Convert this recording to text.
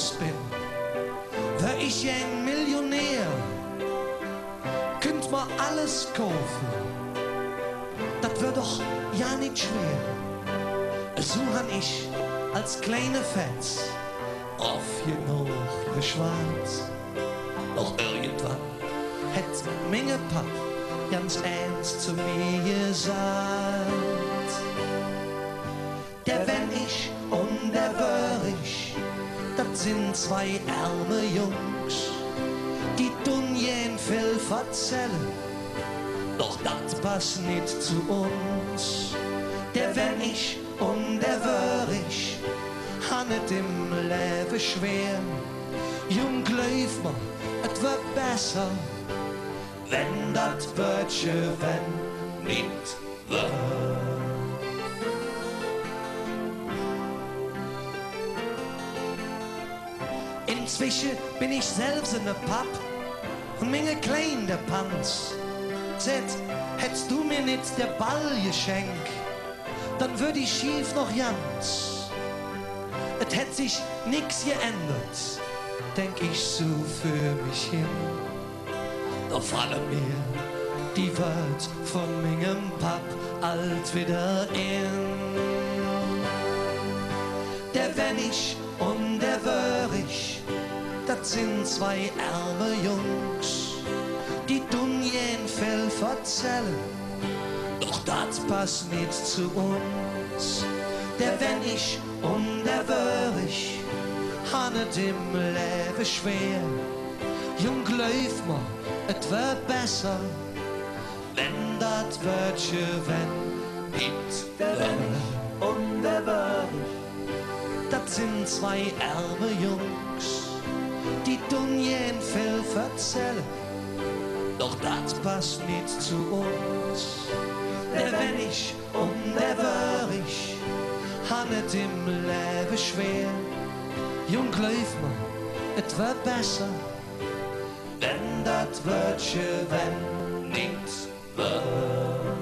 groß bin, wär ich ein Millionär, könnt man alles kaufen, das wär doch ja nicht schwer. So han ich als kleine Fetz oft genug geschwart. Doch irgendwann hätt Menge Papp ganz ernst zu mir gesagt: Der wenn ich und der wär ich, das sind zwei arme Jungs, die tun jen viel verzellen, doch das passt nicht zu uns. Der wenn ich und der wär ich, han et im Leben schwer. Jung, glaub mir, et wird besser, wenn dat Wörtje wenn nicht wär. Inzwischen bin ich selbst in der Papp und meine klein der Panz. Zett, hättest du mir nicht der Ball geschenkt, dann würd ich schief noch ganz. Et hätt sich nix geändert, denk ich so für mich hin. Doch falle mir die Welt von mingem Papp alt wieder in. Der wenn ich und der wär ich, das sind zwei arme Jungs, die tun jen viel verzellen, doch das passt nicht zu uns. Der wenn ich und der wär ich, han et im Leben schwer. Jung, glaub mir, et wär besser, wenn dat Wörtje wenn nicht der wenn ich und der wär ich, das sind zwei arme Jungs, die tun jen viel verzellen, doch das passt nicht zu uns. Der wenn ich und der wär ich, han et im Leben schwer. Jung, glaub mir, et wär besser, wenn dat Wörtje wenn nicht wär.